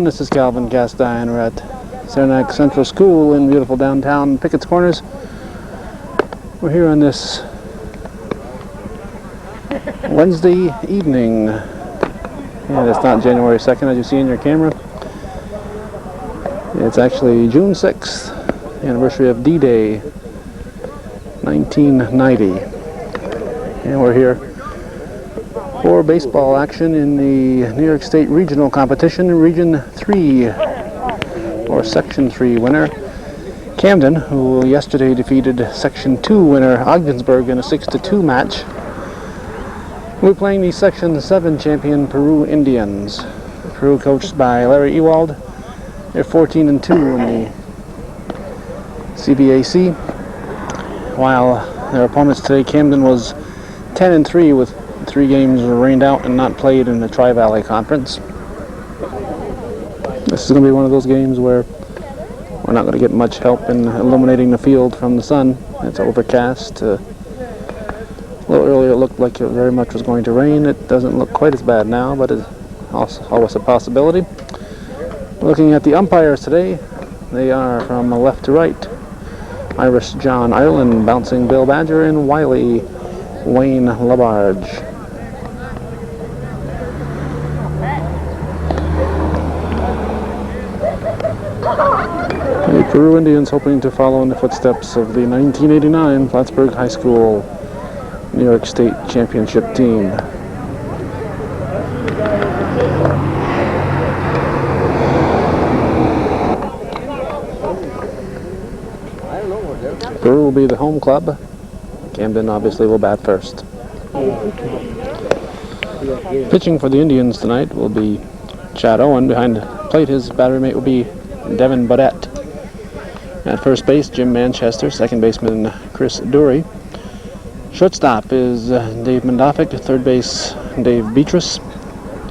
everyone, this is Calvin Castine. We're at Saranac Central School in beautiful downtown Pickett's Corners. We're here on this Wednesday evening, and it's not January 2nd as you see in your camera. It's actually June 6th, anniversary of D-Day 1990, and we're here for baseball action in the New York State Regional Competition, Region 3, or Section 3 winner, Camden, who yesterday defeated Section 2 winner Ogdensburg in a 6-2 match. We're playing the Section 7 champion Peru Indians. Peru coached by Larry Ewald. They're 14-2 in the CBAC, while their opponents today, Camden, was 10-3 with 3 games rained out and not played in the Tri-Valley Conference. This is going to be one of those games where we're not going to get much help in illuminating the field from the sun. It's overcast. A little earlier it looked like it very much was going to rain. It doesn't look quite as bad now, but it's also always a possibility. Looking at the umpires today, they are from left to right. Irish John Ireland bouncing Bill Badger, and Wiley Wayne LaBarge. The Peru Indians hoping to follow in the footsteps of the 1989 Plattsburgh High School New York State Championship team. Peru will be the home club. Camden obviously will bat first. Pitching for the Indians tonight will be Chad Owen. Behind the plate, his battery mate will be Devin Bodette. At first base, Jim Manchester. Second baseman, Chris Dury. Shortstop is Dave Mendofic. Third base, Dave Beatrice.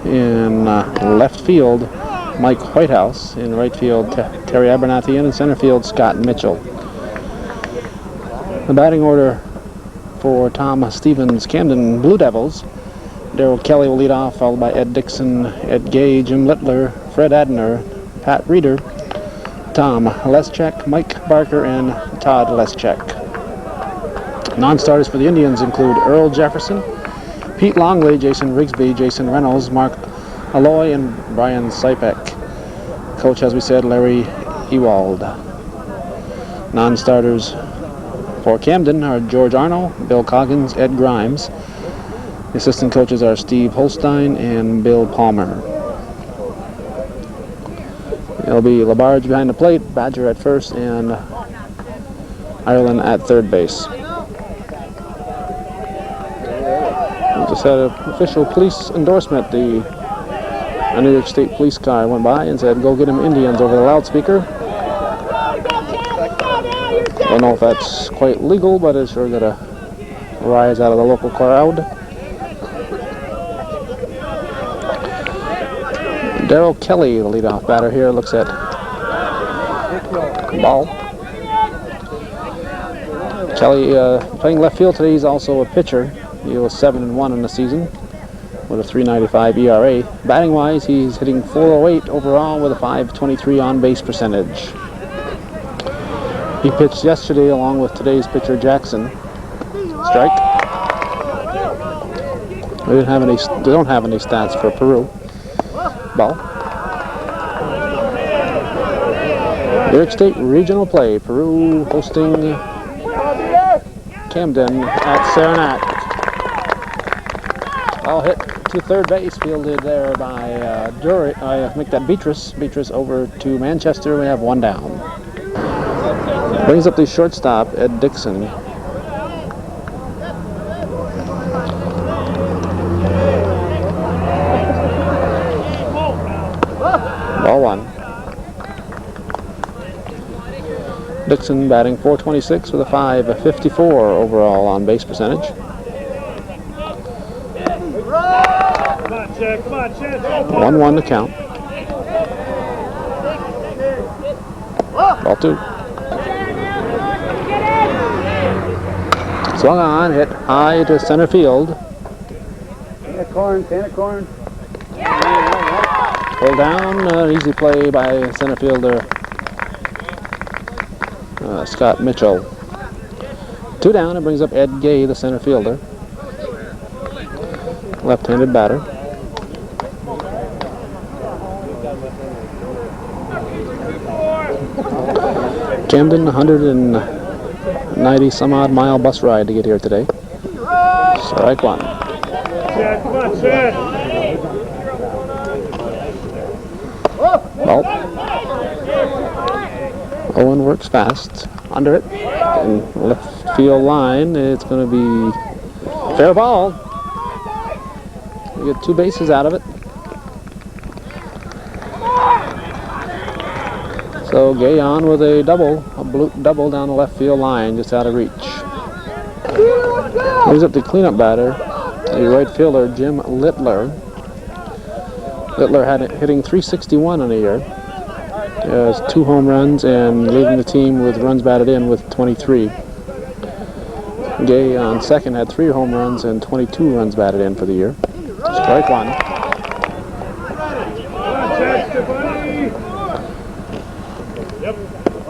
In left field, Mike Whitehouse. In right field, Terry Abernathy. And in center field, Scott Mitchell. The batting order for Tom Stevens' Camden Blue Devils: Darrell Kelly will lead off, followed by Ed Dixon, Ed Gay, Jim Littler, Fred Adner, Pat Reeder, Tom Leschek, Mike Barker, and Todd Leschek. Non-starters for the Indians include Earl Jefferson, Pete Longley, Jason Rigsby, Jason Reynolds, Mark Alloy, and Brian Sipek. Coach, as we said, Larry Ewald. Non-starters for Camden are George Arnold, Bill Coggins, Ed Grimes. The assistant coaches are Steve Holstein and Bill Palmer. It'll be LaBarge behind the plate, Badger at first, and Ireland at third base. We just had an official police endorsement. The New York State police car went by and said, "Go get them Indians," over the loudspeaker. Don't know if that's quite legal, but it's sure got a rise out of the local crowd. Darrell Kelly, the leadoff batter here, looks at ball. Kelly playing left field today. He's also a pitcher. He was 7-1 in the season with a 3.95 ERA. Batting wise, he's hitting .408 overall with a .523 on base percentage. He pitched yesterday along with today's pitcher Jackson. Strike. We don't have any stats for Peru. Ball. New York State regional play. Peru hosting Camden at Saranac. Ball hit to third base, fielded there by Dury. Make that Beatrice. Beatrice over to Manchester. We have one down. Brings up the shortstop, Ed Dixon. Ball one. Dixon batting .426 with a .554 overall on base percentage. 1-1 to count. Ball two. Swung on, hit high to center field. Corn. Pulled down, easy play by center fielder Scott Mitchell. 2 down, and brings up Ed Gay, the center fielder. Left-handed batter. Camden, 190 some odd mile bus ride to get here today. Strike one. Ball. Owen works fast. Under it. And left field line. It's going to be fair ball. You get 2 bases out of it. So Gay on with a double down the left field line, just out of reach. Moves up the cleanup batter, the right fielder Jim Littler. Littler had it hitting .361 on the year. He has 2 home runs and leading the team with runs batted in with 23. Gay on second had 3 home runs and 22 runs batted in for the year. Strike one.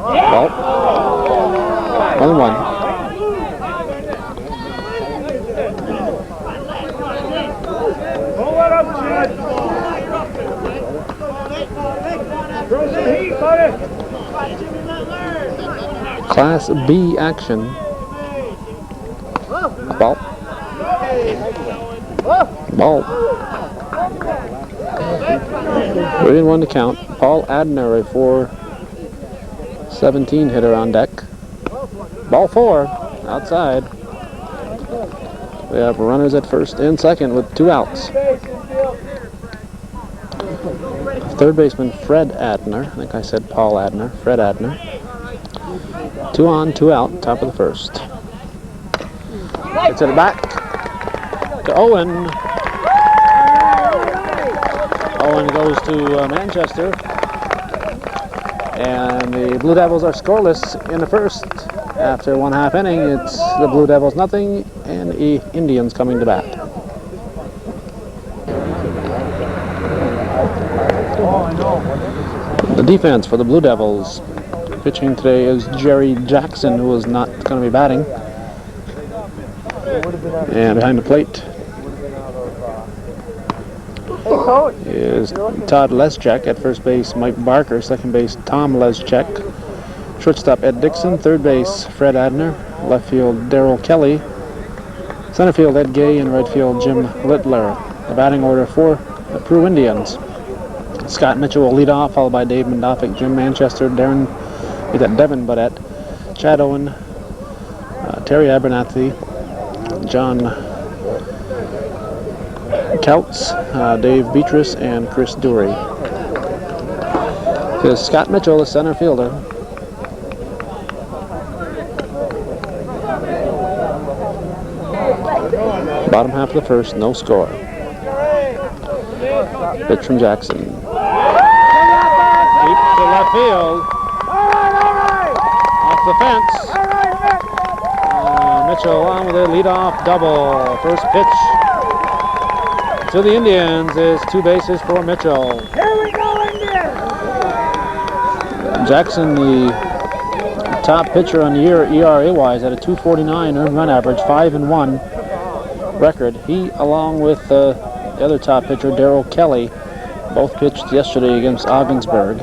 Ball. 1-1. Class B action. Ball. Ball. 3-1 to count. Paul Adner, a 4-17 hitter on deck. Ball 4, outside. We have runners at first and second with 2 outs. Third baseman Fred Adner. I think I said Paul Adner. Fred Adner. 2 on, 2 out, top of the first. Gets it back to Owen. Owen goes to Manchester. And the Blue Devils are scoreless in the first. After 1/2 inning, it's the Blue Devils nothing and the Indians coming to bat. The defense for the Blue Devils. Pitching today is Jerry Jackson, who is not going to be batting. And behind the plate is Todd Leschek. At first base, Mike Barker. Second base, Tom Leschek. Shortstop, Ed Dixon. Third base, Fred Adner. Left field, Darrell Kelly. Center field, Ed Gay. And right field, Jim Littler. The batting order for the Peru Indians. Scott Mitchell will lead off, followed by Dave Mendofic, Jim Manchester, Devin Buddette, Chad Owen, Terry Abernathy, John Couts, Dave Beatrice, and Chris Dury. Here's Scott Mitchell, the center fielder. Bottom half of the first, no score. Pitch from Jackson. Deep to left field. Off the fence. Mitchell on with a leadoff double. First pitch to the Indians is 2 bases for Mitchell. Here we go, Indians! Jackson, the top pitcher on the year ERA-wise, at a 2.49 earned run average, 5-1 record. He, along with the other top pitcher, Darrell Kelly, both pitched yesterday against Ogdensburg.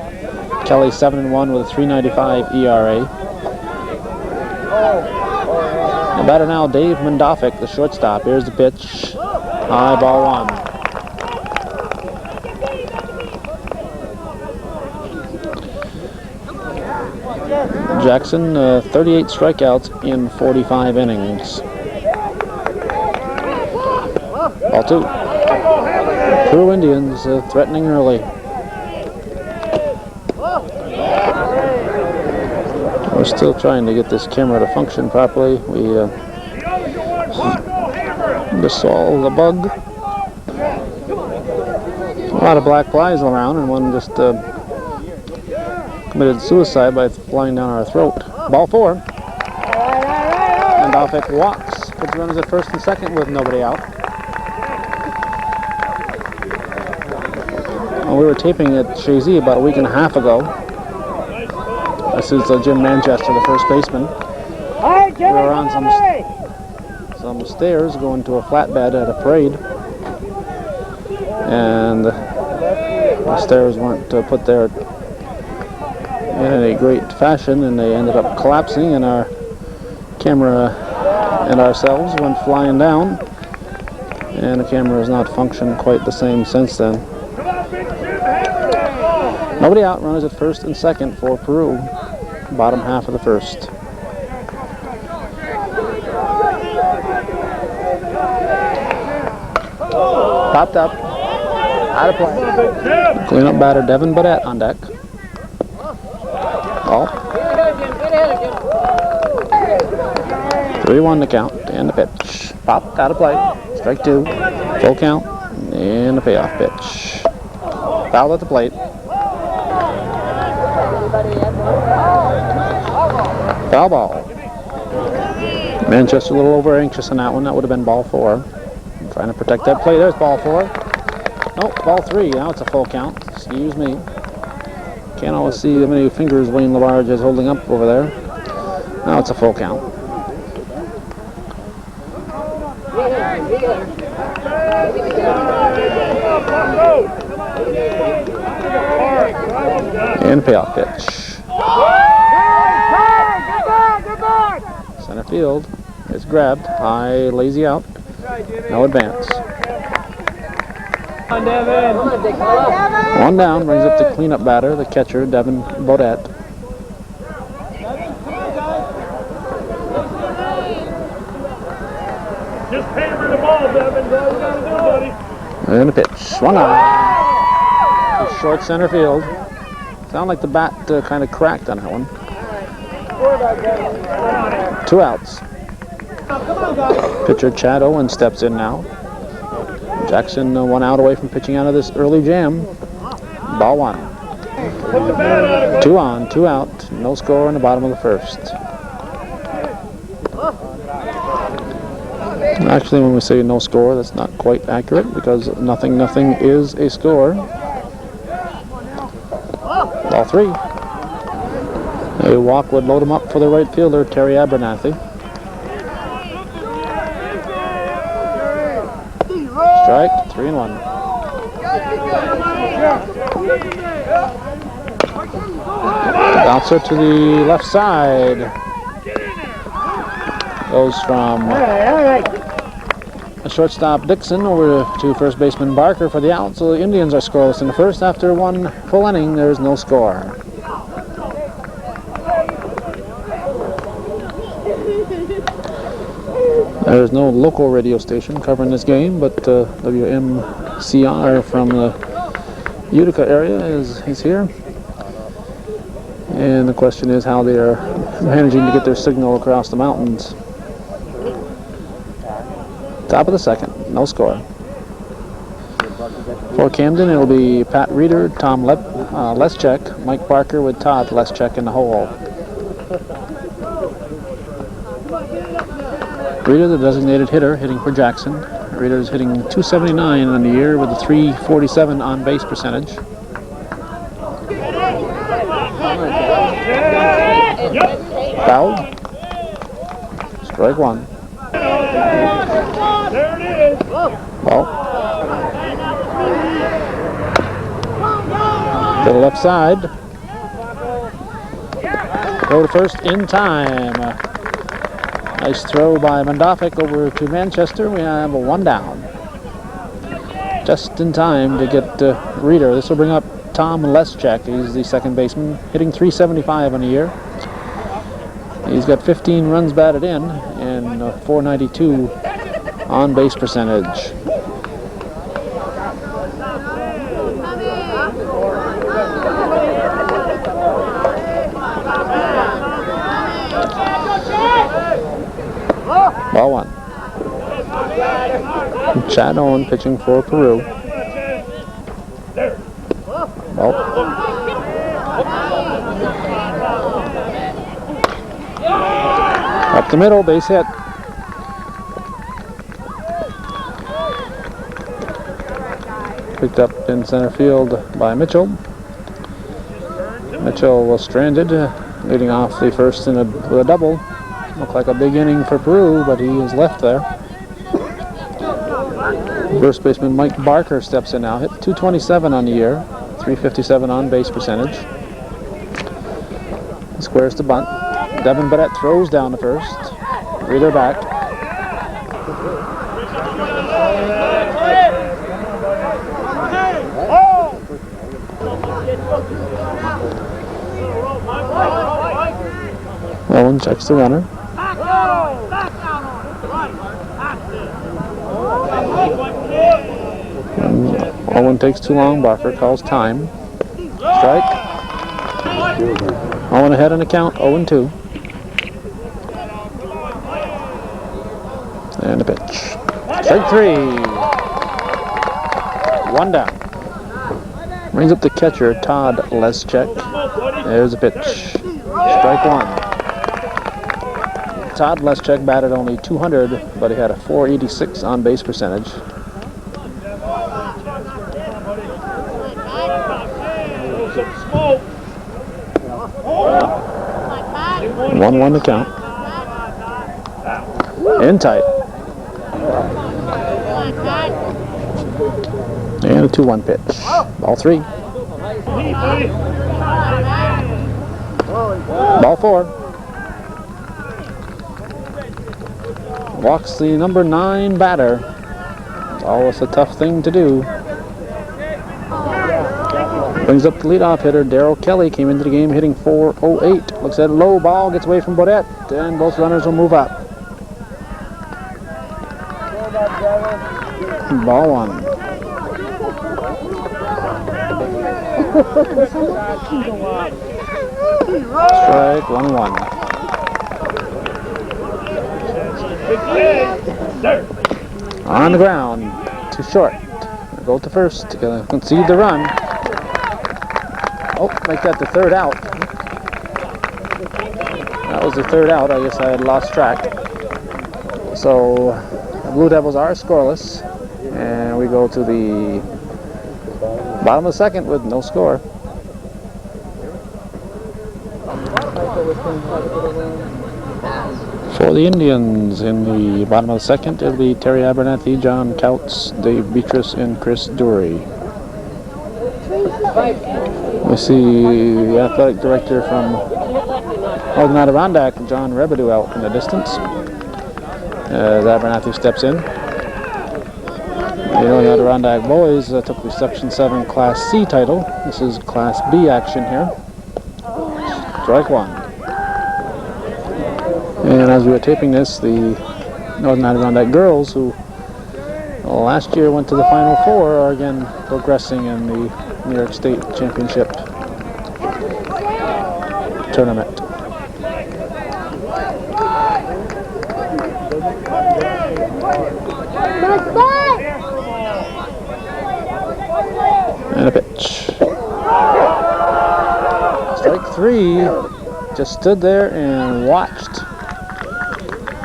Kelly 7-1 with a 3.95 ERA. The batter now, Dave Mendofic, the shortstop. Here's the pitch. High, ball 1. Jackson, 38 strikeouts in 45 innings. Ball 2. Peru Indians threatening early. We're still trying to get this camera to function properly. We just saw the bug. A lot of black flies around, and one just committed suicide by flying down our throat. Ball 4. And Mendofic walks. Puts runners at first and second with nobody out. We were taping at Shazy about a week and a half ago. This is Jim Manchester, the first baseman. We were on some stairs going to a flatbed at a parade, and the stairs weren't put there in any great fashion, and they ended up collapsing, and our camera and ourselves went flying down, and the camera has not functioned quite the same since then. Nobody out, runners at first and second for Peru, bottom half of the first. Popped up, out of play. Cleanup batter Devin Bodette on deck. Ball. 3-1 to count, and the pitch. Popped, out of play. Strike 2, full count, and the payoff pitch. Foul at the plate. Foul ball. Manchester a little over anxious on that one. That would have been ball 4. Trying to protect that play. There's ball 4. Nope, ball 3. Now it's a full count. Excuse me. Can't always see how many fingers Wayne LaBarge is holding up over there. Now it's a full count. And payoff pitch. Center field is grabbed. High, lazy out. No advance. One down, brings up the cleanup batter, the catcher, Devin Bodette. Just hammer the ball, Devin. And a pitch. Swung on. Short center field. Sound like the bat kind of cracked on that one. 2 outs. Pitcher Chad Owen steps in now. Jackson 1 out away from pitching out of this early jam. Ball 1. 2 on, 2 out. No score in the bottom of the first. Actually, when we say no score, that's not quite accurate because nothing is a score. Ball 3. A walk would load him up for the right fielder, Terry Abernathy. Strike, 3-1. Bouncer to the left side. Goes from shortstop Dixon over to first baseman Barker for the out. So the Indians are scoreless in the first. After 1 full inning, there's no score. There's no local radio station covering this game, but WMCR from the Utica area is here. And the question is how they are managing to get their signal across the mountains. Top of the second, no score. For Camden, it'll be Pat Reeder, Tom Leschek, Mike Barker with Todd Leschek in the hole. Reeder, the designated hitter, hitting for Jackson. Reeder's hitting .279 on the year with a .347 on base percentage. Fouled. Strike 1. Ball. To the left side. Go to first in time. Nice throw by Mondofik over to Manchester. We have a 1 down. Just in time to get Reeder. This will bring up Tom Leschek. He's the second baseman, hitting .375 on the year. He's got 15 runs batted in and .492 on base percentage. Ball 1. Chad Owen pitching for Peru. Ball. Up the middle, base hit. Picked up in center field by Mitchell. Mitchell was stranded, leading off the first with a double. Looked like a big inning for Peru, but he is left there. First baseman Mike Barker steps in now. Hit .227 on the year, .357 on base percentage. He squares to bunt. Devin Badette throws down the first. Reader back. Owen checks the runner. Owen takes too long. Barker calls time. Strike. Owen ahead on the count, 0-2. And a pitch. Strike 3. One down. Brings up the catcher, Todd Leschek. There's a pitch. Strike 1. Todd Leschek batted only .200, but he had a .486 on base percentage. 1-1 to count. In tight. And a 2-1 pitch. Ball 3. Ball 4. Walks the number 9 batter. It's always a tough thing to do. Brings up the leadoff hitter, Darryl Kelly, came into the game hitting .408. Looks at a low ball, gets away from Bodette, and both runners will move up. Ball 1. Strike 1-1. On the ground, too short. Go to first, gonna concede the run. Oh, make that the third out. That was the third out. I guess I had lost track. So the Blue Devils are scoreless, and we go to the bottom of the second with no score. For the Indians in the bottom of the second, it'll be Terry Abernathy, John Couts, Dave Beatrice, and Chris Dury. We see the athletic director from Northern Adirondack, John Rebedu, out in the distance as Abernathy steps in. The Northern Adirondack boys took the Section 7 Class C title. This is Class B action here. Strike 1. And as we were taping this, the Northern Adirondack girls, who last year went to the Final Four, are again progressing in the New York State Championship tournament. And a pitch. Strike 3. Just stood there and watched.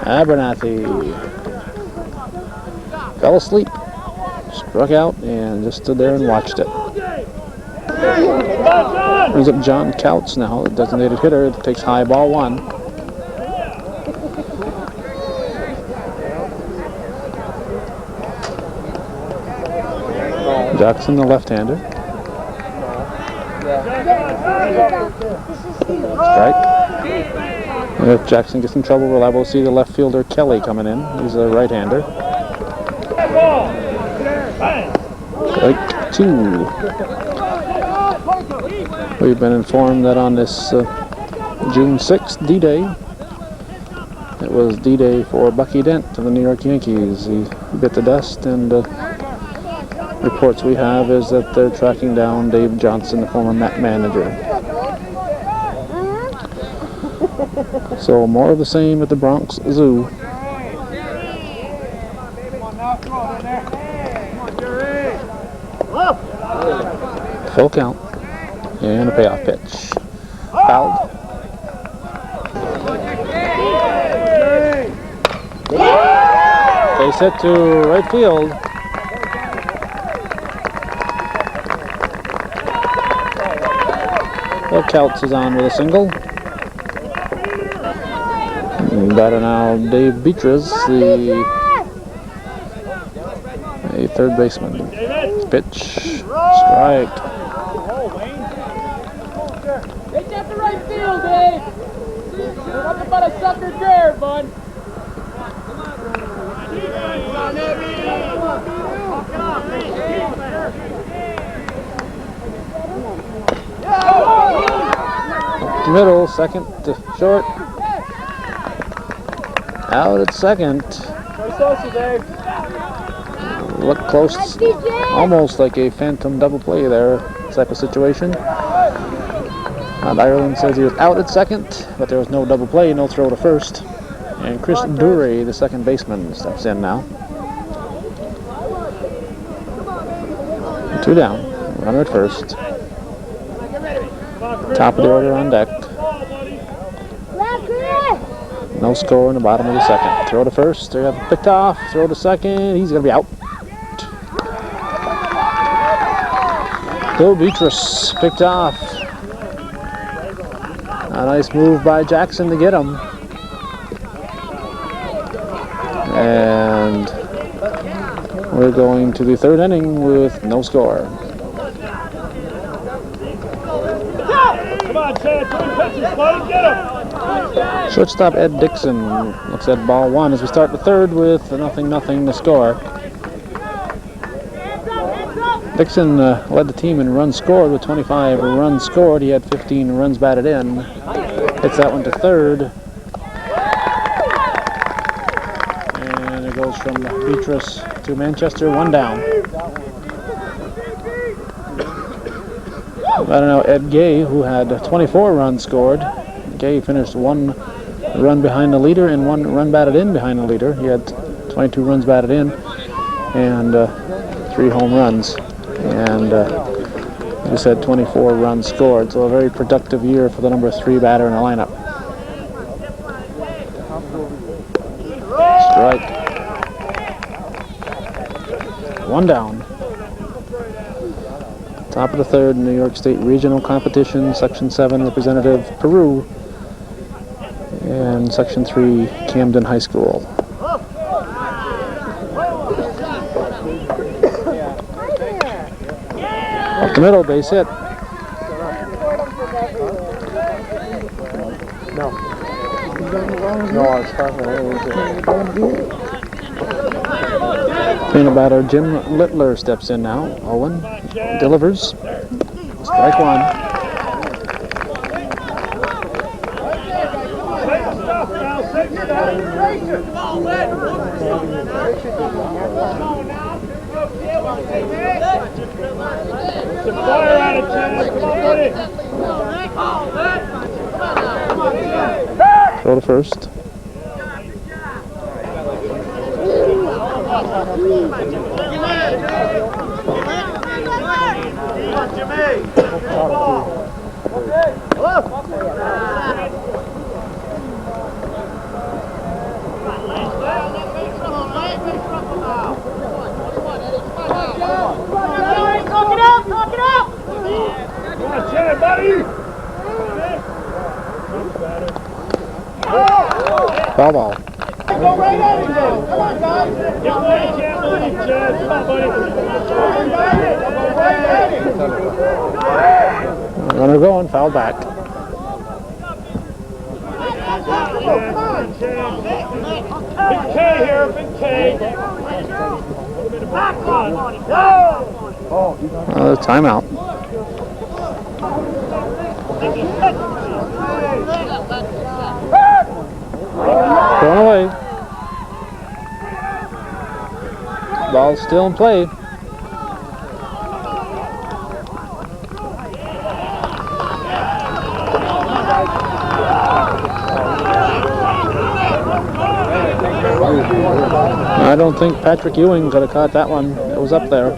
Abernathy fell asleep, struck out, and just stood there and watched it. Brings up John Couts now, the designated hitter, that takes high, ball 1. Jackson, the left-hander. Strike. And if Jackson gets in trouble, we'll able to see the left fielder Kelly coming in. He's a right-hander. Strike 2. We've been informed that on this June 6th D-Day, it was D-Day for Bucky Dent of the New York Yankees. He bit the dust, and reports we have is that they're tracking down Dave Johnson, the former Met manager. So more of the same at the Bronx Zoo. Full count. And a payoff pitch. Fouled. Base hit to right field. Well, Celts is on with a single. Batter now Dave Beatrice, the third baseman. Pitch, strike. Take that to right field, Dave. Nothing but a sucker there, bud. Middle, second to short. Out at second. Look close, almost like a phantom double play there type of situation. Ireland says he was out at second, but there was no double play, no throw to first. And Chris Duray, the second baseman, steps in now. 2 down, runner at first. Top of the order on deck. No score in the bottom of the second. Throw to first, they have picked off. Throw to second, he's going to be out. Bill Beatrice picked off. A nice move by Jackson to get him. And we're going to the third inning with no score. Come on, Chad. Don't touch his body. Get him. Shortstop Ed Dixon looks at ball one as we start the third with 0-0 to score. Dixon led the team in runs scored with 25 runs scored. He had 15 runs batted in. Hits that one to third. And it goes from Beatrice to Manchester, 1 down. I don't know, Ed Gay, who had 24 runs scored. Gay finished 1 run behind the leader and 1 run batted in behind the leader. He had 22 runs batted in and 3 home runs. And he said 24 runs scored, so a very productive year for the number 3 batter in the lineup. Strike. 1 down. Top of the third, New York State Regional Competition, Section 7 representative Peru, and Section 3 Camden High School. Up the middle, base hit. No, I was talking Cleanup batter Jim Littler steps in now. Owen delivers. Strike 1. Fire out of Chad. Come on, buddy. Throw to first. Chad, buddy! Foul ball. Go right at it now. Come on, guys. Get ready, Chad. Chad. Come on, buddy. Runner going, foul back. Big K here, Big K. Timeout. Thrown away. Ball's still in play. I don't think Patrick Ewing could have caught that one. It was up there.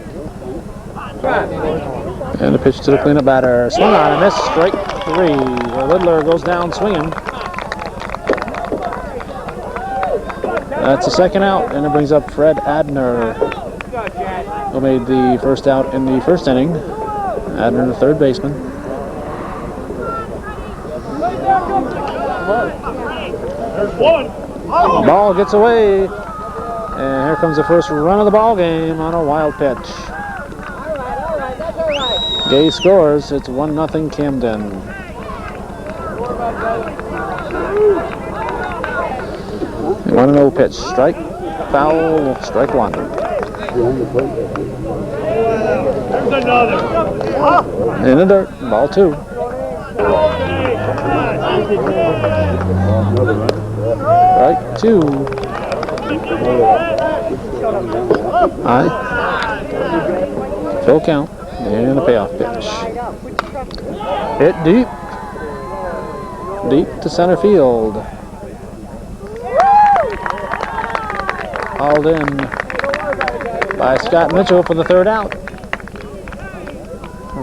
And the pitch to the cleanup batter. Swung on and missed. Strike 3. Littler goes down swinging. That's the second out, and it brings up Fred Adner, who made the first out in the first inning. Adner, the third baseman. There's one. Ball gets away. And here comes the first run of the ball game on a wild pitch. Gay scores. It's 1-0 Camden. 1-0 pitch. Strike. Foul. Strike one. There's another. In the dirt. Ball two. Right two. High. Full count. And a payoff pitch. Hit deep. Deep to center field. Hauled in by Scott Mitchell for the third out.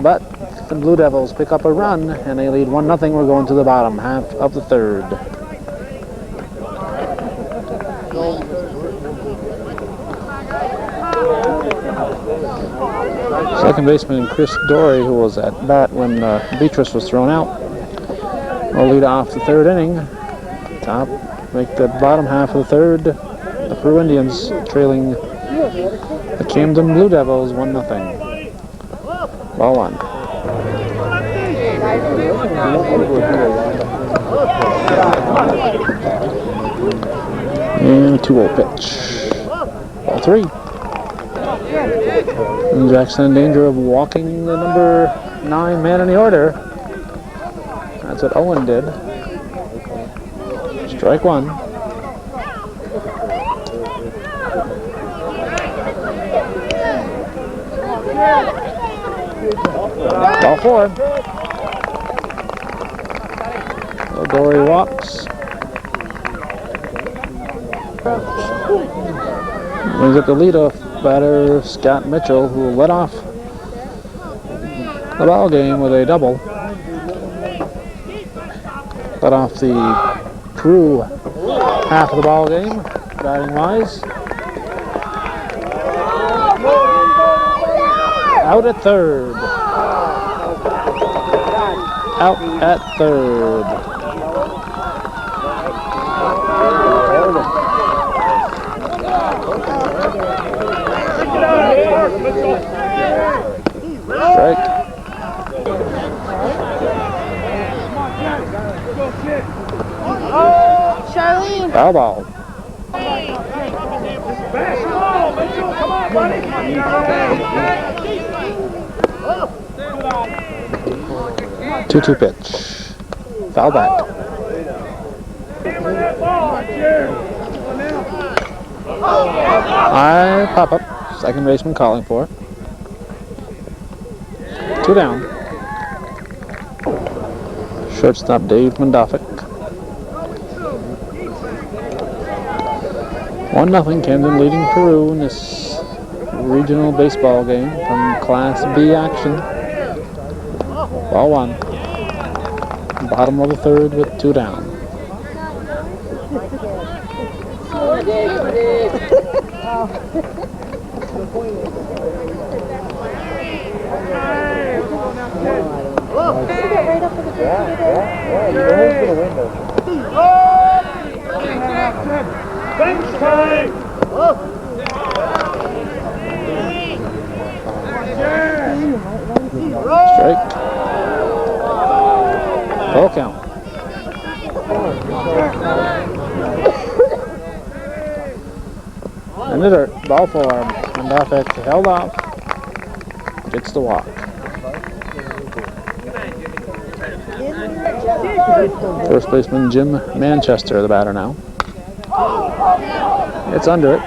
But the Blue Devils pick up a run and they lead 1-0. We're going to the bottom half of the third. Second baseman Chris Dory, who was at bat when Beatrice was thrown out, will lead off the third inning. Make the bottom half of the third. The Peru Indians trailing the Camden Blue Devils 1-0. Ball one. And 2-0 pitch. Ball three. And Jackson in danger of walking the number 9 man in the order. That's what Owen did. Strike one. Ball four. So Dory walks. Brings up the leadoff batter, Scott Mitchell, who led off the ball game with a double. Led off the Peru half of the ball game, batting wise. Out at third. Out at third. Strike. Charlene. Foul ball. Come on, buddy. 2-2 pitch. Foul back. High pop up. Second baseman calling for it. 2 down. Shortstop Dave Mondofik. 1-0 Camden leading Peru in this regional baseball game from Class B action. Ball one. Bottom of the third with 2 down. Bench time. Strike. Full count. In the dirt. Ball four. Mondofik held off. Gets the walk. First baseman Jim Manchester, the batter now. It's under it.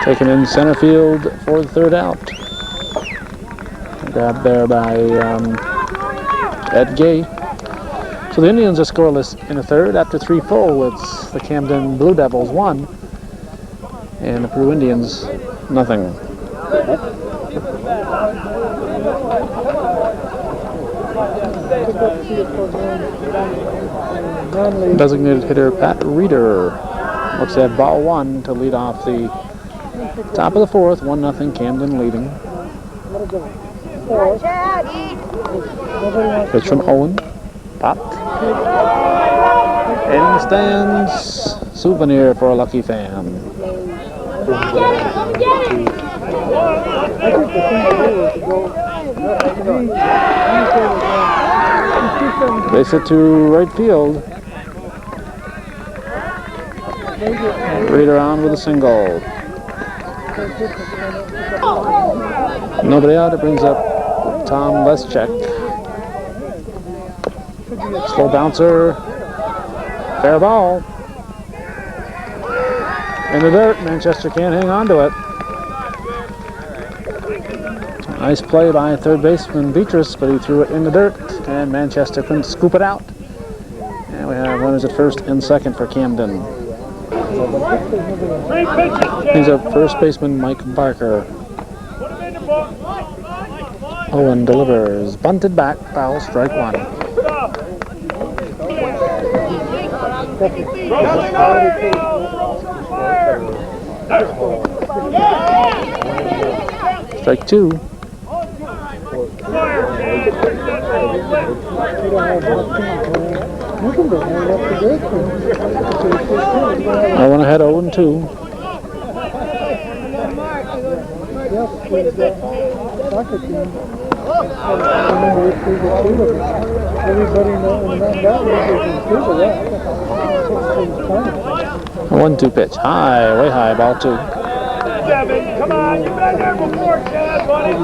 Taken in center field for the third out. Grabbed there by Ed Gay. So the Indians are scoreless in the third after 3 full. It's the Camden Blue Devils 1 and the Peru Indians nothing. Designated hitter Pat Reeder looks at ball one to lead off the top of the fourth. 1-0 Camden leading. Pitch from Owen. Popped. In the stands. Souvenir for a lucky fan. Base it to right field. Read around with a single. Nobody out. It brings up Tom Leschek. Slow bouncer. Fair ball. In the dirt. Manchester can't hang on to it. Nice play by third baseman Beatrice, but he threw it in the dirt, and Manchester couldn't scoop it out. And we have runners at first and second for Camden. He's up first baseman Mike Barker. Owen delivers. Bunted back. Foul. Strike one. Strike two. I went ahead 0-2. A 1-2 pitch. High, way high, ball two. Devin, come on, you've been there before, Chad, buddy.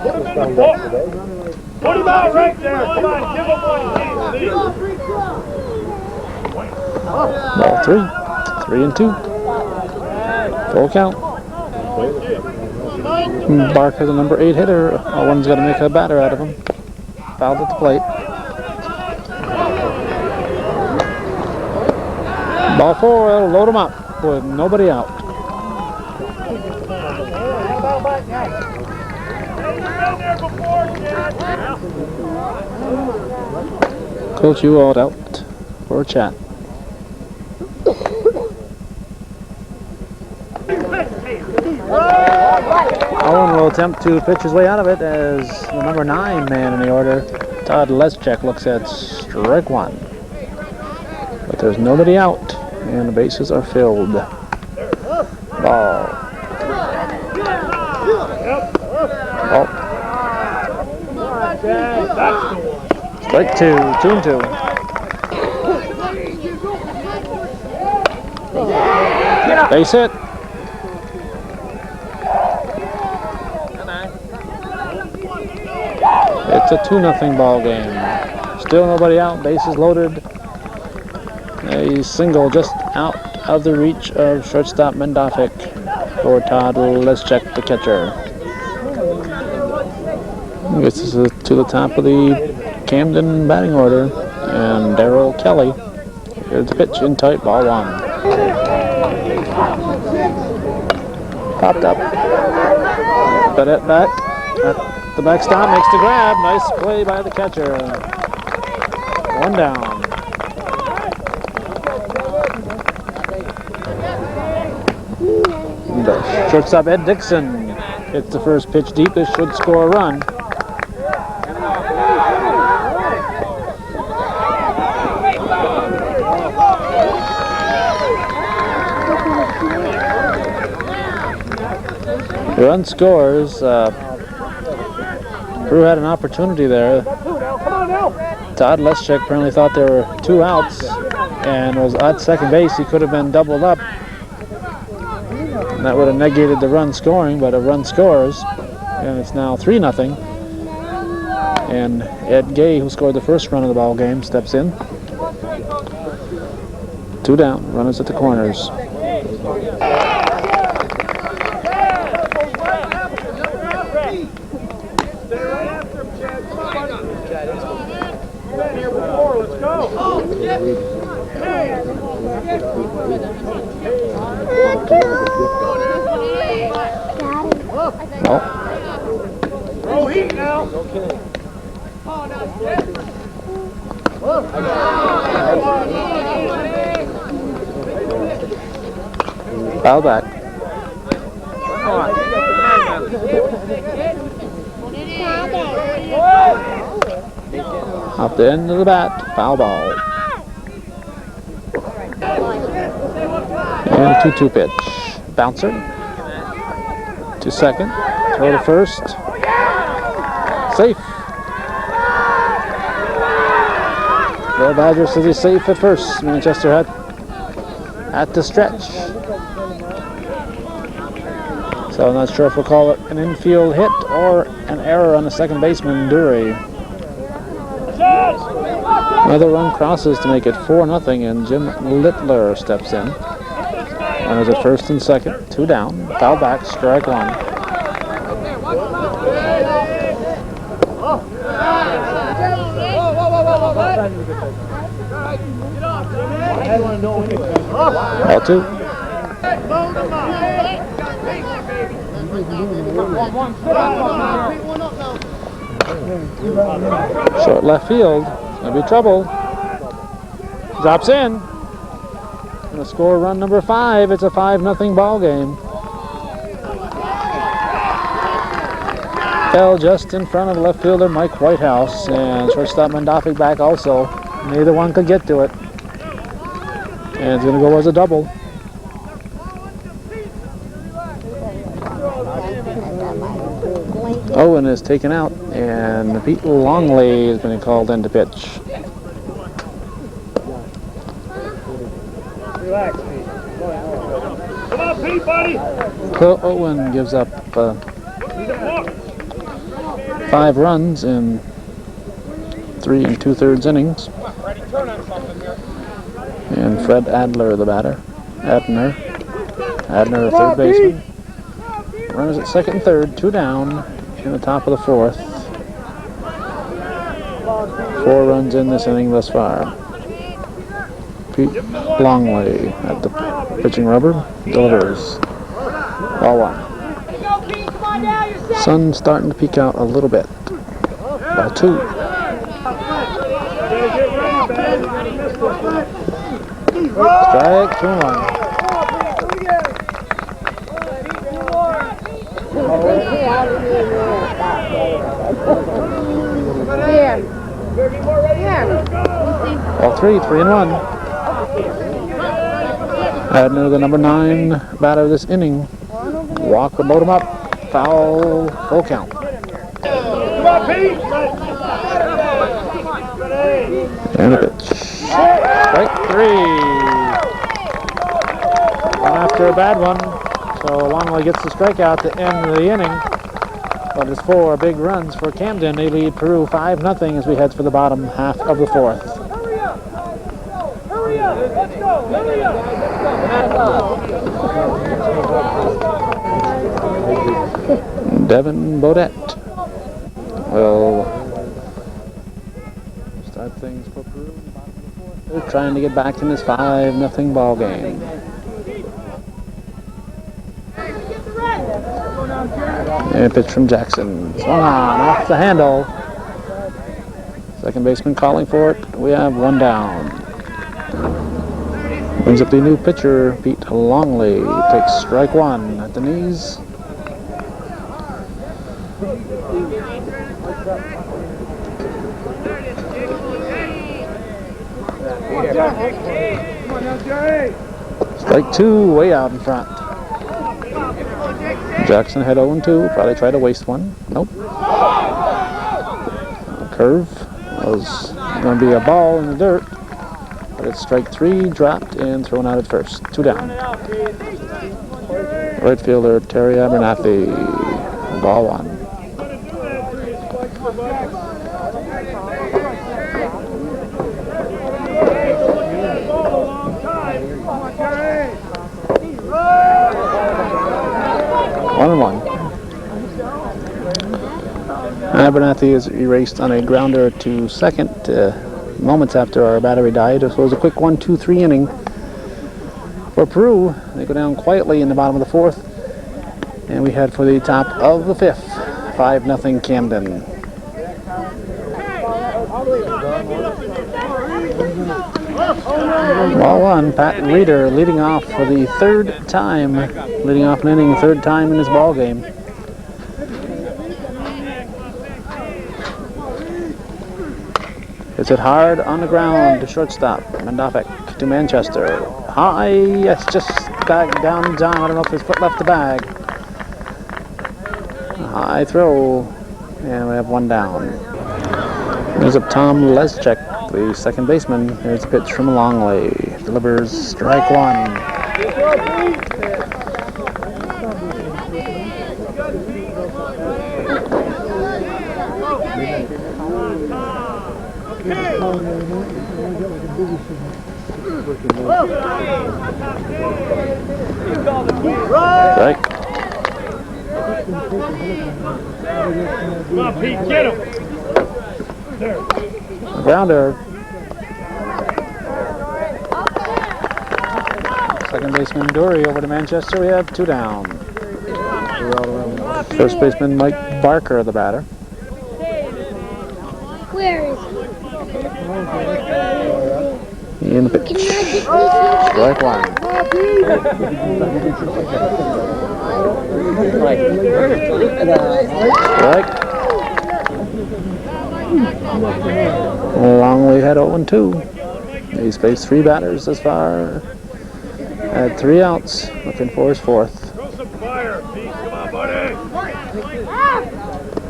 Put him in the book. Put him out right there. Come on, give him one. Ball three. 3-2. Full count. Barker, the number 8 hitter. Owen's got to make a batter out of him. Fouled at the plate. Ball 4, it'll load him up with nobody out. Coach, you all out for a chat. Owen will attempt to pitch his way out of it as the number 9 man in the order, Todd Leschek, looks at strike one. But there's nobody out, and the bases are filled. Ball. Oh. Strike two. 2-2. Base hit. It's a 2-0 ball game. Still nobody out. Bases loaded. A single just out of the reach of shortstop Mendofik for Todd Leschek, the catcher. This is to the top of the Camden batting order, and Darryl Kelly. Here's the pitch in tight, ball one. Popped up. But back at the backstop, makes the grab. Nice play by the catcher. One down. And shortstop Ed Dixon hits the first pitch deep. This should score a run. The run scores. Peru had an opportunity there. Todd Leschek apparently thought there were 2 outs and was at second base. He could have been doubled up. And that would have negated the run scoring, but a run scores. And it's now 3-0. And Ed Gay, who scored the first run of the ball game, steps in. 2 down, runners at the corners. Throw heat now. Foul back. Off the end of the bat, foul ball. And a 2-2 pitch. Bouncer to second. Throw to first. Safe. The Badger says he's safe at first. Manchester at the stretch. So I'm not sure if we'll call it an infield hit or an error on the second baseman, Dury. Another run crosses to make it 4-0, and Jim Littler steps in. Runners at first and second, 2 down. Foul back, strike 1. Ball 2. Short left field. Gonna be trouble. Drops in. Gonna score run number 5. It's a 5-0 ball game. Fell just in front of left fielder Mike Whitehouse, and shortstop Mandafi back also. Neither one could get to it. And it's gonna go as a double. Owen is taken out, and Pete Longley has been called in to pitch. Relax, Pete. Come on, Pete, buddy. Owen gives up 5 runs in 3 2/3 innings. And Fred Adler, the batter. Adner, the third baseman. Runners at second and third, 2 down in the top of the 4th. 4 runs in this inning thus far. Pete Longley at the pitching rubber, delivers. Ball 1. Sun's starting to peek out a little bit. Ball 2. Strike 2-1. Ball 3, 3-1. Adner, the number 9 batter of this inning. Walk would load him up. Foul, full count. And a pitch. Strike 3. One after a bad one. So Longley gets the strikeout to end the inning. But it's 4 big runs for Camden. They lead Peru 5-0 as we head for the bottom half of the 4th. Hurry up! Let's go! Hurry up! Devin Bodette will start things for Peru in the bottom of the 4th. They're trying to get back in this 5-0 ball game. And a pitch from Jackson. Swung on, off the handle. Second baseman calling for it. We have 1 down. Brings up the new pitcher, Pete Longley. Takes strike 1 at the knees. Strike 2, way out in front. Jackson had 0-2, probably tried to waste one. Nope. Curve was going to be a ball in the dirt, but it's strike 3, dropped and thrown out at first. 2 down. Right fielder Terry Abernathy, ball 1. Abernathy is erased on a grounder to second moments after our battery died. It was a quick 1-2-3 inning for Peru. They go down quietly in the bottom of the 4th, and we head for the top of the 5th. 5-0 Camden. Ball 1, Pat Reeder leading off for the 3rd time, leading off an inning, 3rd time in this ball game. Hits it hard on the ground to shortstop. Mendofik to Manchester. High, it's just back down in time. I don't know if his foot left the bag. High throw, and we have one down. There's up Tom Leschek, the second baseman. Here's a pitch from a long way. Delivers strike one. Strike. Come on, Pete, get him. There. Grounder. Second baseman Dury over to Manchester. We have two down. First baseman Mike Barker, the batter. Where is he? In the pitch. Strike one. Strike. Longley had 0-2. He's faced three batters thus far. Had 3 outs. Looking for his fourth. Throw some fire, Pete. Come on, buddy.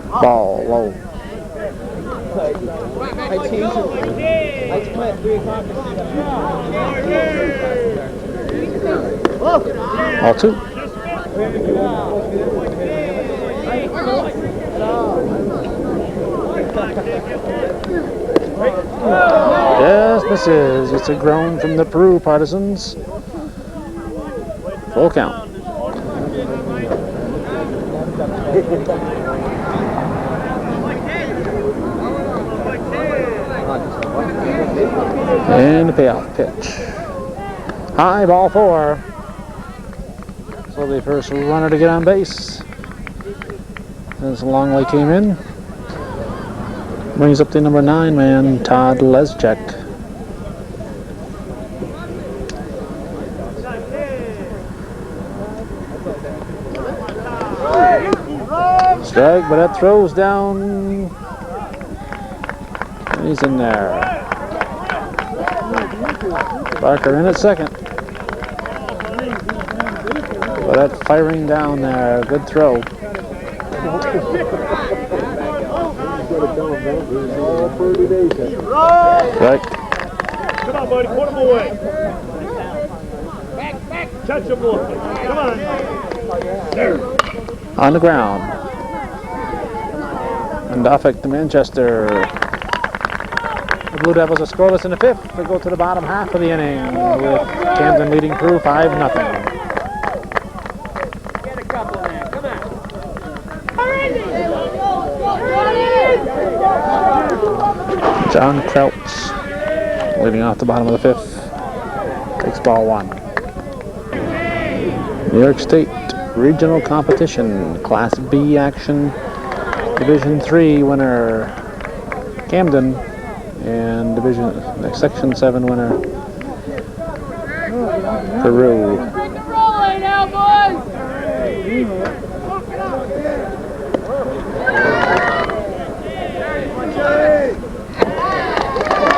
Ball low. I changed it. I split 3 o'clock. All 2. Yes, misses. It's a groan from the Peru partisans. Full count. And the payoff pitch. High, ball 4. So the first runner to get on base. As Longley came in. Brings up the number 9 man, Todd Leschek. Strike, but that throws down. And he's in there. Barker in at second. But that firing down there, good throw. Right. Come on, buddy. Put him away. Touch him, boy. Come on. There. On the ground. And Mendofik to Manchester. The Blue Devils are scoreless in the 5th. They go to the bottom half of the inning with Camden leading Peru 5-0. Get a couple there. Come on. John Crouch leading off the bottom of the 5th. Takes ball 1. New York State Regional Competition, Class B action, Division 3 winner Camden, and Section 7 winner Peru. Bring the roll right now, boys.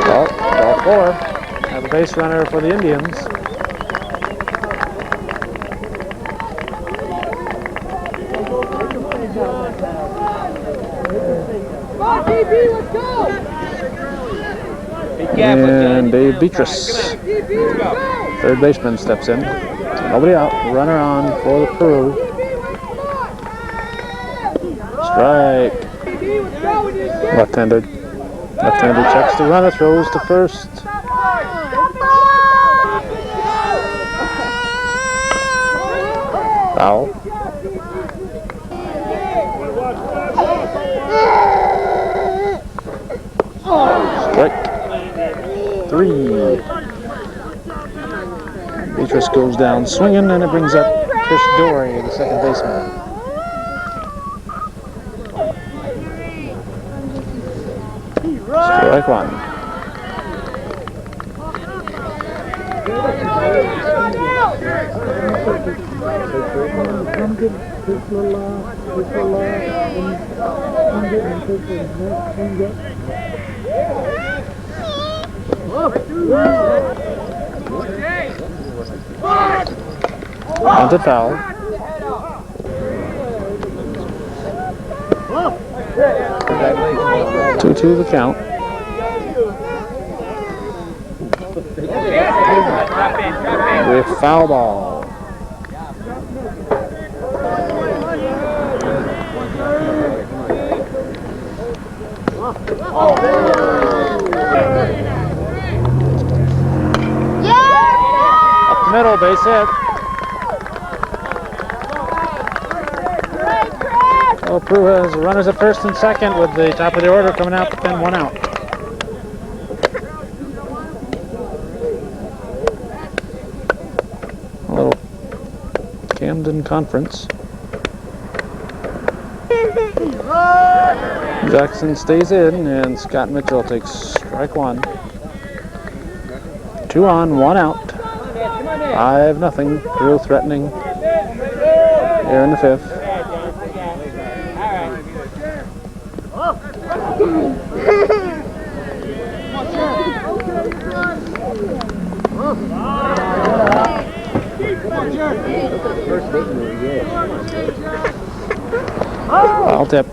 Ball 4. Have a base runner for the Indians. Let's go! And Dave Beatrice, third baseman, steps in. Nobody out. Runner on for the Peru. Strike. Left-handed. Left-handed checks the runner, throws to first. Foul. Strike. 3. Beatrice goes down swinging, and it brings up Chris Dory, the second baseman. Strike 1. Wanted foul. 2-2 the count. With foul ball. Up the middle, base hit. Well, Peru has runners at first and second with the top of the order coming out, but then one out. A little Camden conference. Jackson stays in, and Scott Mitchell takes strike one. 2 on, 1 out. 5-0. Peru threatening here in the 5th. Foul tip.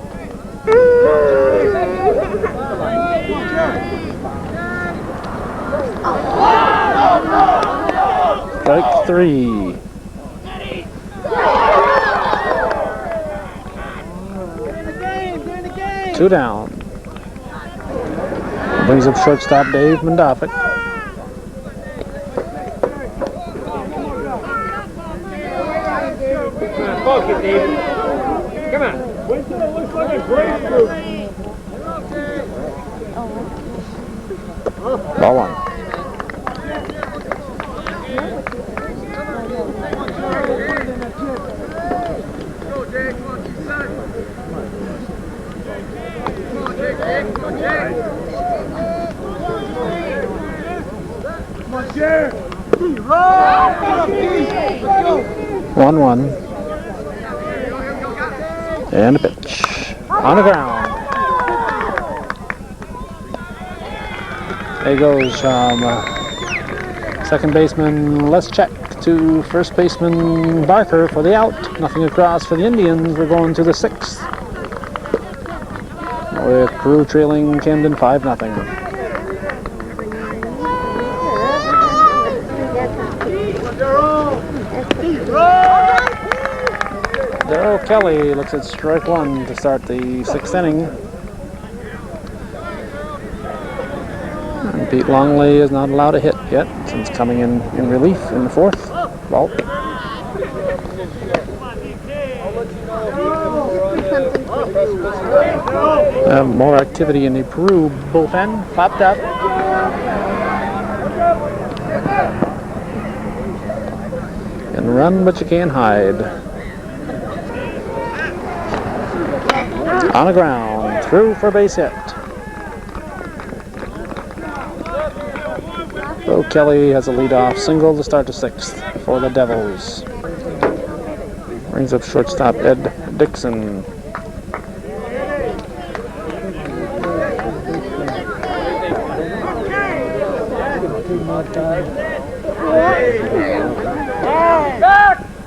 Strike 3. Two down. Brings up shortstop Dave Mandafik. Focus, David. Come on. Winston, it looks like a great group. Ball 1. Come on, Jared. 1-1. And a pitch. On the ground. There goes second baseman Leschek to first baseman Barker for the out. Nothing across for the Indians. We're going to the 6th. With Peru trailing Camden 5-0. Darryl Kelly looks at strike 1 to start the 6th inning. And Pete Longley is not allowed a hit yet since coming in relief in the 4th. Ball. More activity in the Peru bullpen. Popped up. And run, but you can't hide. On the ground, through for base hit. Bo Kelly has a leadoff single to start the 6th for the Devils. Brings up shortstop Ed Dixon.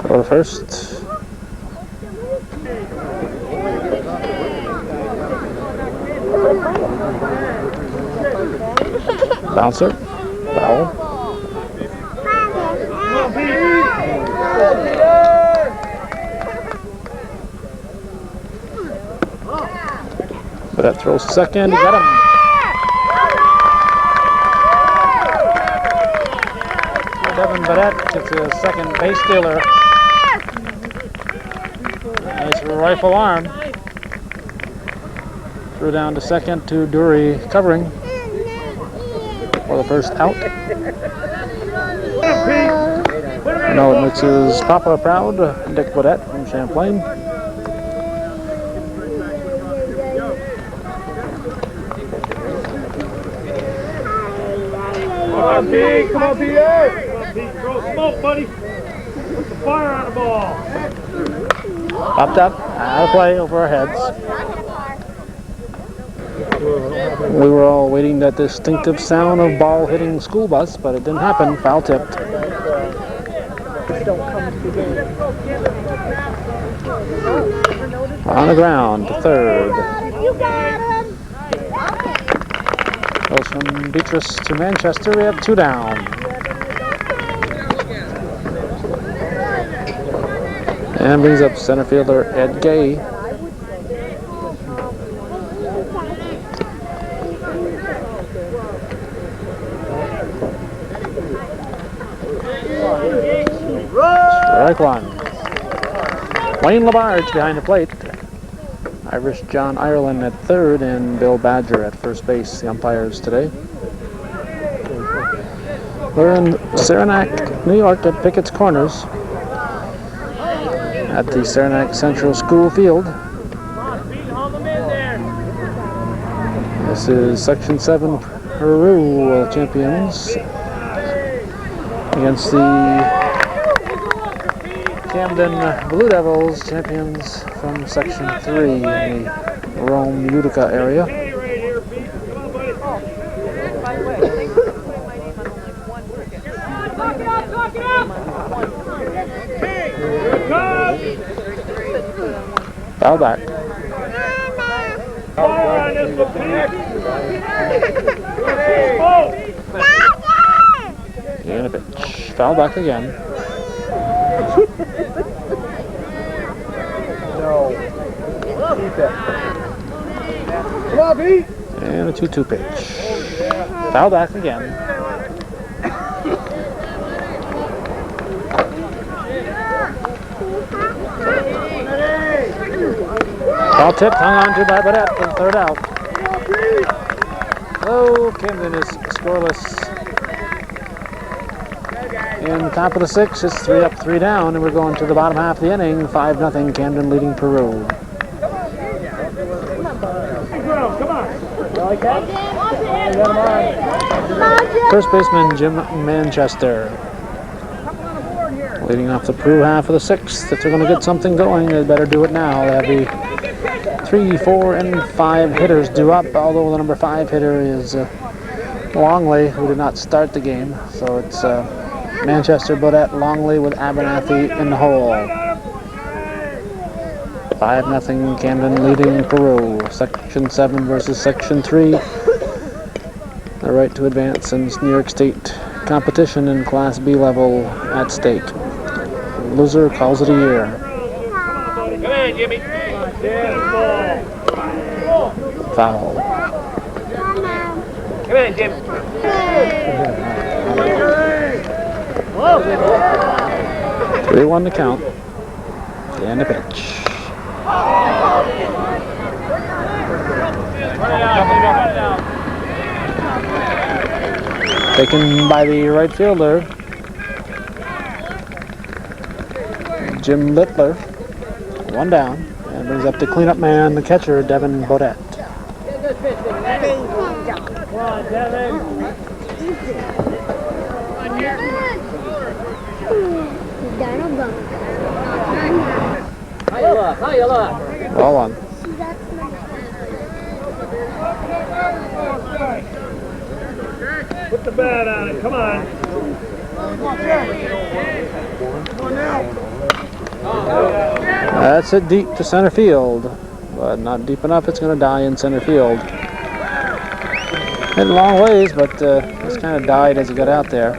For the first. Bouncer. Foul. But that throws second. Got him. Devin Badette gets a second base stealer. Nice rifle arm. Threw down to second to Dury covering for the first out. Now it makes his Papa proud, Dick Badette from Champlain. Come on, Pete. Come on, Peter. Pete, throw smoke, buddy. Put the fire on the ball. Popped up, out of play over our heads. We were all waiting that distinctive sound of ball hitting school bus, but it didn't happen. Foul tipped. On the ground, to third. Goes from Beatrice to Manchester. We have 2 down. And brings up center fielder Ed Gay. Strike one. Wayne LaBarge behind the plate. Irish John Ireland at third and Bill Badger at first base, the umpires today. We're in Saranac, New York at Pickett's Corners at the Saranac Central School Field. This is Section 7 Peru champions against the Camden Blue Devils, champions from Section 3 in the Rome, Utica area. Foul back. And a pitch. Foul back again. And a 2-2 pitch. Foul back again. Foul tip hung on to by Badette for the third out. Oh, Camden is scoreless. In the top of the 6th, it's 3 up, 3 down, and we're going to the bottom half of the inning. 5-0, Camden leading Peru. First baseman Jim Manchester. Leading off the Peru half of the 6th. If they're going to get something going, they better do it now. They have the 3, 4, and 5 hitters due up, although the number 5 hitter is Longley, who did not start the game. So it's Manchester, Bodette, Longley with Abernathy in the hole. 5-0, Camden leading Peru. Section 7 versus Section 3. The right to advance in New York State competition in Class B level at state. Loser calls it a year. Come on, Jimmy. Foul. Come on, Jim. 3-1 to count. And a pitch. Taken by the right fielder, Jim Littler. 1 down. And brings up the cleanup man, the catcher, Devin Bodette. How you look? Ball on. Put the bat on it. Come on. That's it deep to center field, but not deep enough. It's going to die in center field. Hit a long ways, but it's kind of died as he got out there.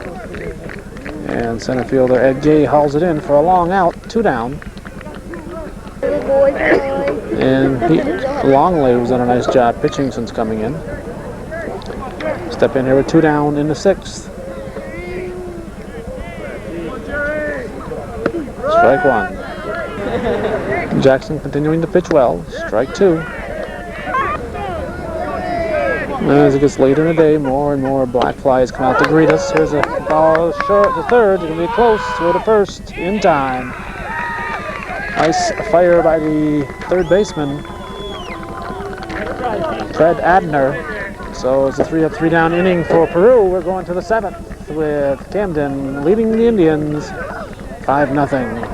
And center fielder Ed Gay hauls it in for a long out, 2 down. And Longley was done a nice job pitching since coming in. Step in here with 2 down in the 6th. Strike 1. Jackson continuing to pitch well. Strike 2. As it gets later in the day, more and more black flies come out to greet us. Here's a ball short to third. It's going to be close. Throw to first in time. Nice fire by the third baseman, Fred Adner. So it's a 3 up, 3 down inning for Peru. We're going to the 7th with Camden leading the Indians 5-0.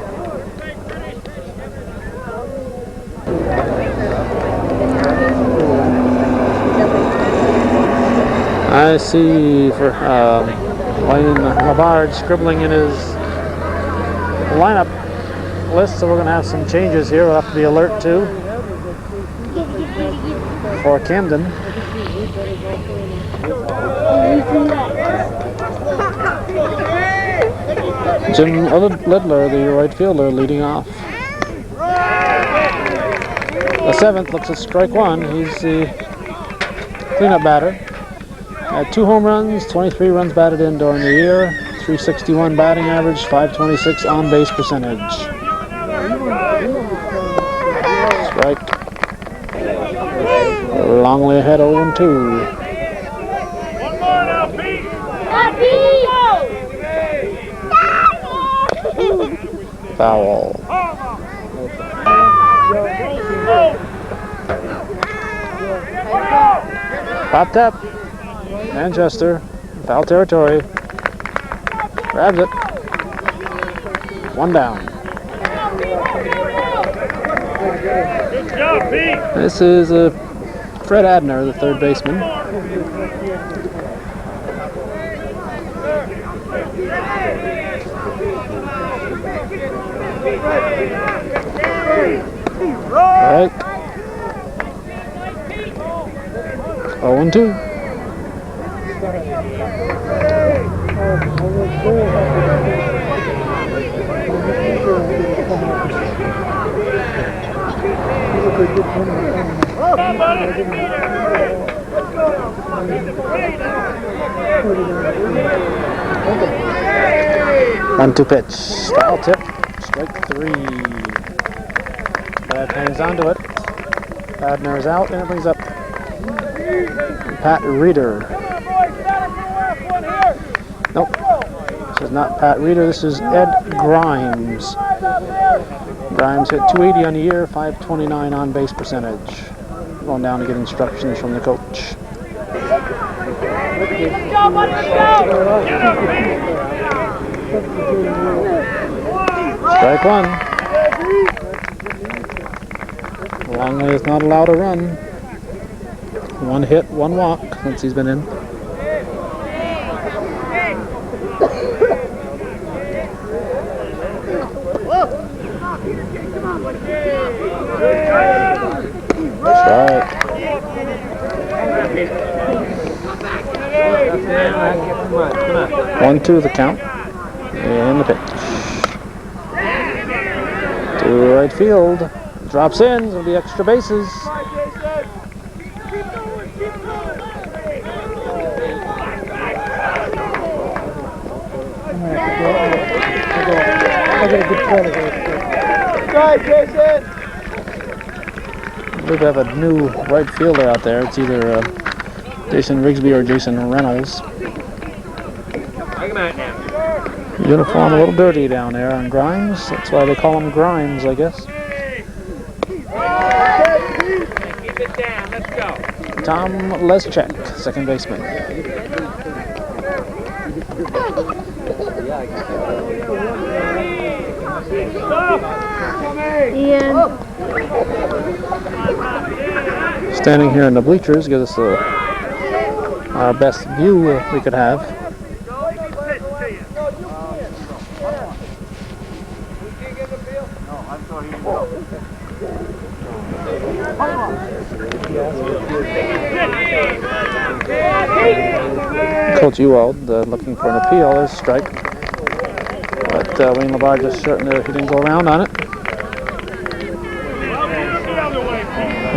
I see for Wayne Labard scribbling in his lineup list, so we're going to have some changes here. We'll have to be alert to for Camden. Jim Lidler, the right fielder, leading off. The 7th looks at strike one. He's the cleanup batter. Had 2 home runs, 23 runs batted in during the year, 361 batting average, 526 on base percentage. Strike. Longley ahead 0-2. One more now, Pete. Foul. Pop tap. Manchester. Foul territory. Grabs it. 1 down. Good job, Pete. This is Fred Adner, the third baseman. Right. 0-2. One-two pitch. Foul tip. Strike 3. Brad hangs onto it. Adner is out, and it brings up Pat Reeder. Nope. This is not Pat Reeder. This is Ed Grimes. Grimes hit 280 on the year, 529 on base percentage. Going down to get instructions from the coach. Strike 1. Longley is not allowed to run. 1 hit, 1 walk since he's been in. Strike. 1-2 the count. And the pitch. To right field. Drops in. There'll be extra bases. I get a good credit here. Strike, Jason! I believe we have a new right fielder out there. It's either Jason Rigsby or Jason Reynolds. Uniform a little dirty down there on Grimes. That's why they call him Grimes, I guess. Keep it down, let's go. Tom Leschek, second baseman. Standing here in the bleachers gives us our best view we could have. Coach Ewald looking for an appeal. There's a strike. But Wayne Labard just certain that he didn't go around on it.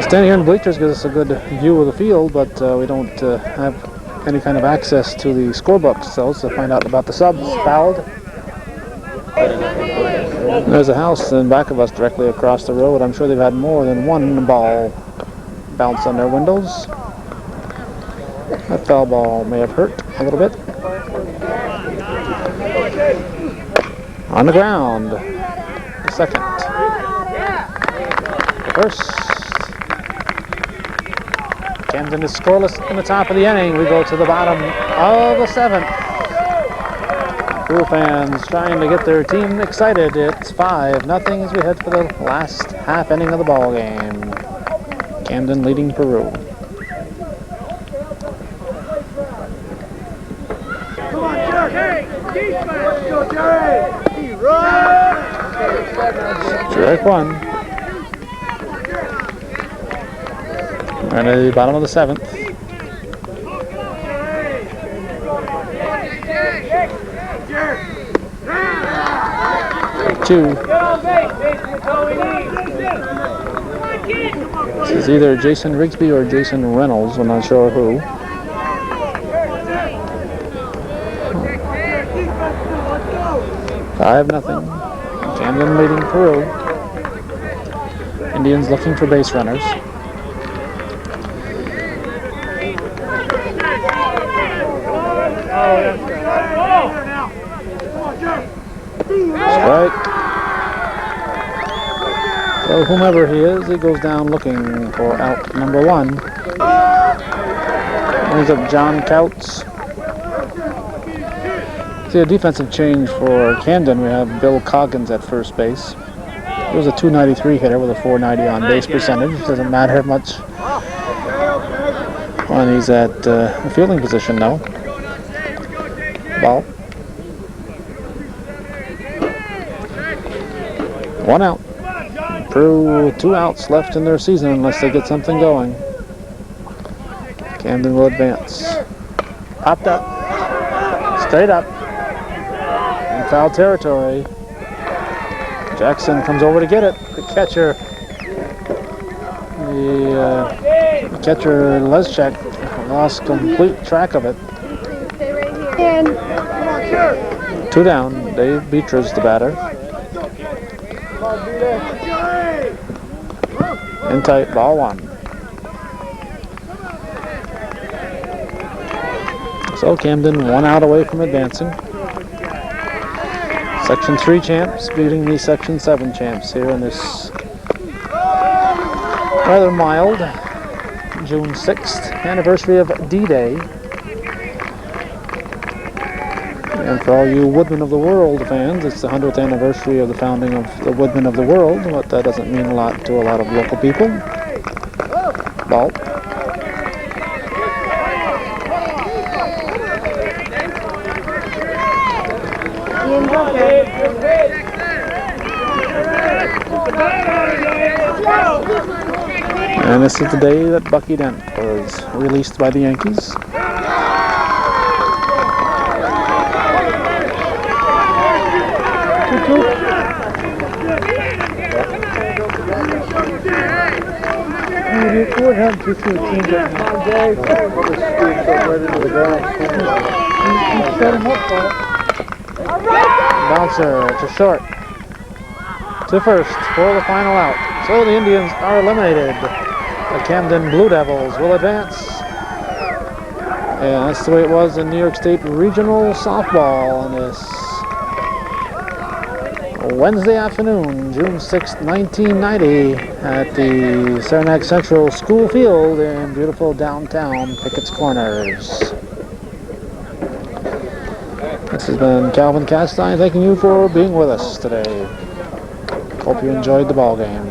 Standing here in the bleachers gives us a good view of the field, but we don't have any kind of access to the scorebook cells to find out about the subs fouled. There's a house in back of us directly across the road. I'm sure they've had more than 1 ball bounce on their windows. That foul ball may have hurt a little bit. On the ground. The second. The first. Camden is scoreless in the top of the inning. We go to the bottom of the 7th. Peru fans trying to get their team excited. It's 5-0 as we head for the last half inning of the ball game. Camden leading Peru. Strike one. And at the bottom of the 7th. Two. This is either Jason Rigsby or Jason Reynolds. I'm not sure who. I have nothing. Camden leading Peru. Indians looking for base runners. Strike. So whomever he is, he goes down looking for out number 1. Brings up John Couts. See a defensive change for Camden. We have Bill Coggins at first base. He was a .293 hitter with a .490 on base percentage. Doesn't matter much when he's at the fielding position though. Ball. 1 out. Peru 2 outs left in their season unless they get something going. Camden will advance. Popped up. Straight up. In foul territory. Jackson comes over to get it. The catcher. The catcher Leschek lost complete track of it. 2 down. Dave Beatriz the batter. In tight, ball 1. So Camden 1 out away from advancing. Section 3 champs beating the Section 7 champs here in this rather mild June 6th anniversary of D-Day. And for all you Woodmen of the World fans, it's the 100th anniversary of the founding of the Woodmen of the World, but that doesn't mean a lot to a lot of local people. Ball. And this is the day that Bucky Dent was released by the Yankees. What happened to the team that set him up for it. Bouncer to short. To first for the final out. So the Indians are eliminated. The Camden Blue Devils will advance. And that's the way it was in New York State Regional Softball on this Wednesday afternoon, June 6, 1990, at the Saranac Central School Field in beautiful downtown Pickett's Corners. This has been Calvin Castine thanking you for being with us today. Hope you enjoyed the ball game.